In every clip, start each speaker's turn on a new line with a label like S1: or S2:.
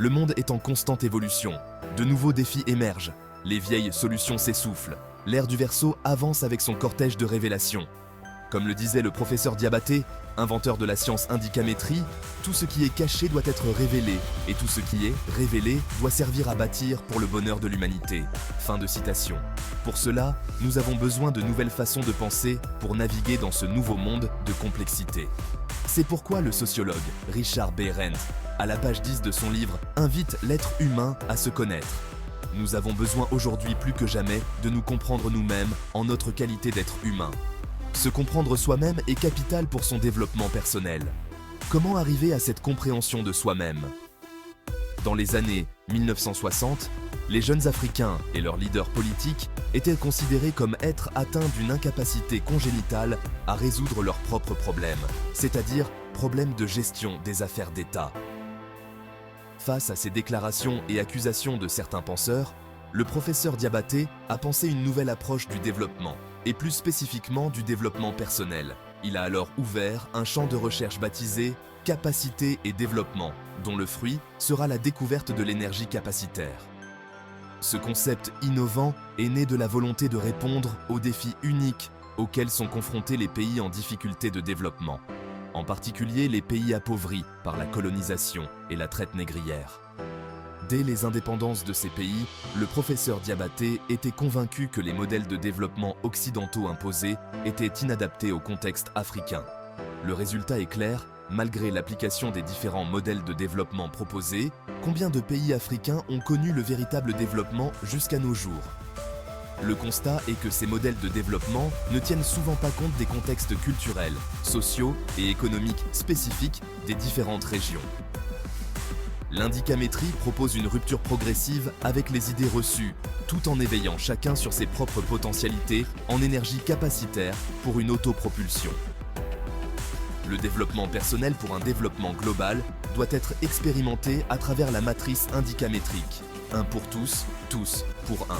S1: Le monde est en constante évolution. De nouveaux défis émergent. Les vieilles solutions s'essoufflent. L'ère du Verseau avance avec son cortège de révélations. Comme le disait le professeur Diabaté, inventeur de la science indicamétrie, tout ce qui est caché doit être révélé, et tout ce qui est révélé doit servir à bâtir pour le bonheur de l'humanité. Fin de citation. Pour cela, nous avons besoin de nouvelles façons de penser pour naviguer dans ce nouveau monde de complexité. C'est pourquoi le sociologue Richard B. Rent, à la page 10 de son livre, invite l'être humain à se connaître. Nous avons besoin aujourd'hui plus que jamais de nous comprendre nous-mêmes en notre qualité d'être humain. Se comprendre soi-même est capital pour son développement personnel. Comment arriver à cette compréhension de soi-même? Dans les années 1960, les jeunes Africains et leurs leaders politiques étaient considérés comme êtres atteints d'une incapacité congénitale à résoudre leurs propres problèmes, c'est-à-dire problèmes de gestion des affaires d'État. Face à ces déclarations et accusations de certains penseurs, le professeur Diabaté a pensé une nouvelle approche du développement, et plus spécifiquement du développement personnel. Il a alors ouvert un champ de recherche baptisé « Capacité et développement », dont le fruit sera la découverte de l'énergie capacitaire. Ce concept innovant est né de la volonté de répondre aux défis uniques auxquels sont confrontés les pays en difficulté de développement, en particulier les pays appauvris par la colonisation et la traite négrière. Dès les indépendances de ces pays, le professeur Diabaté était convaincu que les modèles de développement occidentaux imposés étaient inadaptés au contexte africain. Le résultat est clair, malgré l'application des différents modèles de développement proposés, combien de pays africains ont connu le véritable développement jusqu'à nos jours? Le constat est que ces modèles de développement ne tiennent souvent pas compte des contextes culturels, sociaux et économiques spécifiques des différentes régions. L'indicamétrie propose une rupture progressive avec les idées reçues, tout en éveillant chacun sur ses propres potentialités en énergie capacitaire pour une autopropulsion. Le développement personnel pour un développement global doit être expérimenté à travers la matrice indicamétrique. Un pour tous pour un.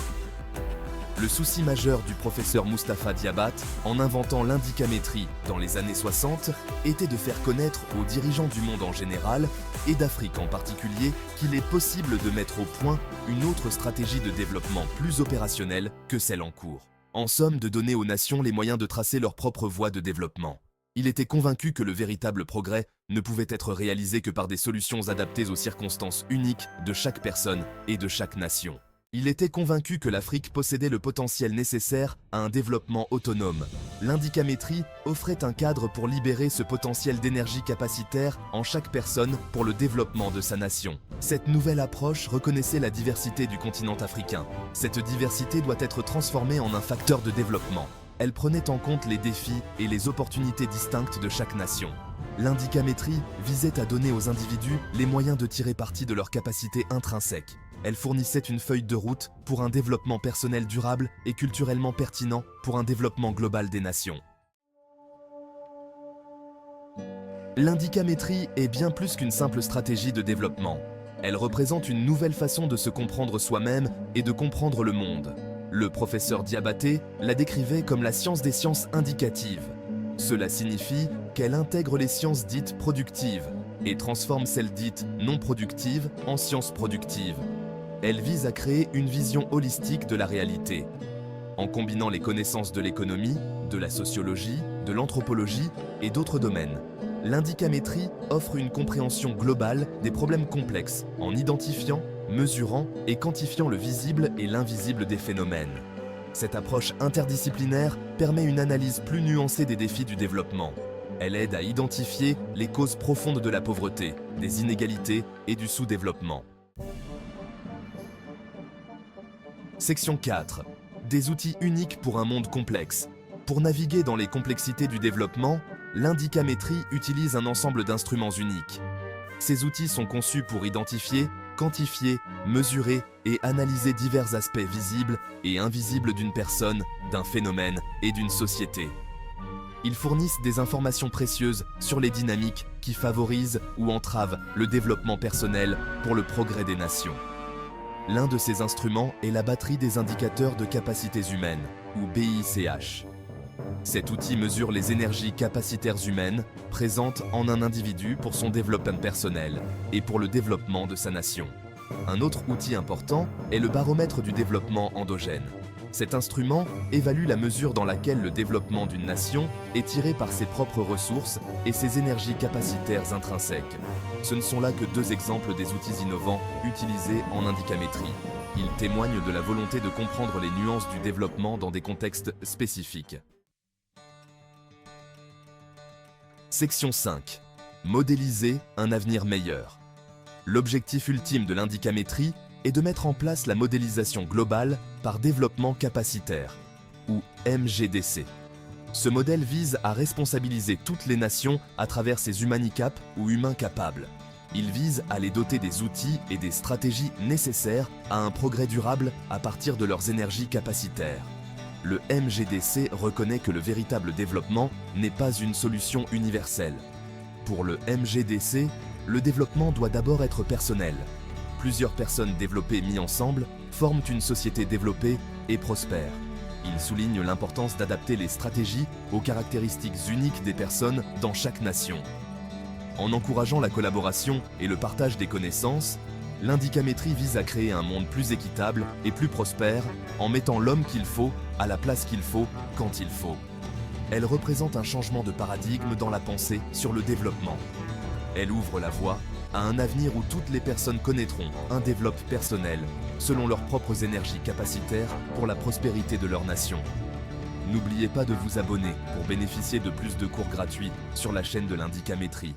S1: Le souci majeur du professeur Mustapha Diabat, en inventant l'indicamétrie dans les années 60, était de faire connaître aux dirigeants du monde en général, et d'Afrique en particulier, qu'il est possible de mettre au point une autre stratégie de développement plus opérationnelle que celle en cours. En somme, de donner aux nations les moyens de tracer leur propre voie de développement. Il était convaincu que le véritable progrès ne pouvait être réalisé que par des solutions adaptées aux circonstances uniques de chaque personne et de chaque nation. Il était convaincu que l'Afrique possédait le potentiel nécessaire à un développement autonome. L'indicamétrie offrait un cadre pour libérer ce potentiel d'énergie capacitaire en chaque personne pour le développement de sa nation. Cette nouvelle approche reconnaissait la diversité du continent africain. Cette diversité doit être transformée en un facteur de développement. Elle prenait en compte les défis et les opportunités distinctes de chaque nation. L'indicamétrie visait à donner aux individus les moyens de tirer parti de leurs capacités intrinsèques. Elle fournissait une feuille de route pour un développement personnel durable et culturellement pertinent pour un développement global des nations. L'indicamétrie est bien plus qu'une simple stratégie de développement. Elle représente une nouvelle façon de se comprendre soi-même et de comprendre le monde. Le professeur Diabaté la décrivait comme la science des sciences indicatives. Cela signifie qu'elle intègre les sciences dites productives et transforme celles dites non productives en sciences productives. Elle vise à créer une vision holistique de la réalité. En combinant les connaissances de l'économie, de la sociologie, de l'anthropologie et d'autres domaines, l'indicamétrie offre une compréhension globale des problèmes complexes en identifiant, mesurant et quantifiant le visible et l'invisible des phénomènes. Cette approche interdisciplinaire permet une analyse plus nuancée des défis du développement. Elle aide à identifier les causes profondes de la pauvreté, des inégalités et du sous-développement. Section 4. Des outils uniques pour un monde complexe. Pour naviguer dans les complexités du développement, l'indicamétrie utilise un ensemble d'instruments uniques. Ces outils sont conçus pour identifier, quantifier, mesurer et analyser divers aspects visibles et invisibles d'une personne, d'un phénomène et d'une société. Ils fournissent des informations précieuses sur les dynamiques qui favorisent ou entravent le développement personnel pour le progrès des nations. L'un de ces instruments est la batterie des indicateurs de capacités humaines, ou BICH. Cet outil mesure les énergies capacitaires humaines présentes en un individu pour son développement personnel et pour le développement de sa nation. Un autre outil important est le baromètre du développement endogène. Cet instrument évalue la mesure dans laquelle le développement d'une nation est tiré par ses propres ressources et ses énergies capacitaires intrinsèques. Ce ne sont là que deux exemples des outils innovants utilisés en indicamétrie. Ils témoignent de la volonté de comprendre les nuances du développement dans des contextes spécifiques. Section 5. Modéliser un avenir meilleur. L'objectif ultime de l'indicamétrie est de mettre en place la modélisation globale par développement capacitaire, ou MGDC. Ce modèle vise à responsabiliser toutes les nations à travers ces humanicap ou humains capables. Il vise à les doter des outils et des stratégies nécessaires à un progrès durable à partir de leurs énergies capacitaires. Le MGDC reconnaît que le véritable développement n'est pas une solution universelle. Pour le MGDC, le développement doit d'abord être personnel. Plusieurs personnes développées mises ensemble forment une société développée et prospère. Il souligne l'importance d'adapter les stratégies aux caractéristiques uniques des personnes dans chaque nation. En encourageant la collaboration et le partage des connaissances, l'indicamétrie vise à créer un monde plus équitable et plus prospère en mettant l'homme qu'il faut à la place qu'il faut quand il faut. Elle représente un changement de paradigme dans la pensée sur le développement. Elle ouvre la voie à un avenir où toutes les personnes connaîtront un développement personnel selon leurs propres énergies capacitaires pour la prospérité de leur nation. N'oubliez pas de vous abonner pour bénéficier de plus de cours gratuits sur la chaîne de l'indicamétrie.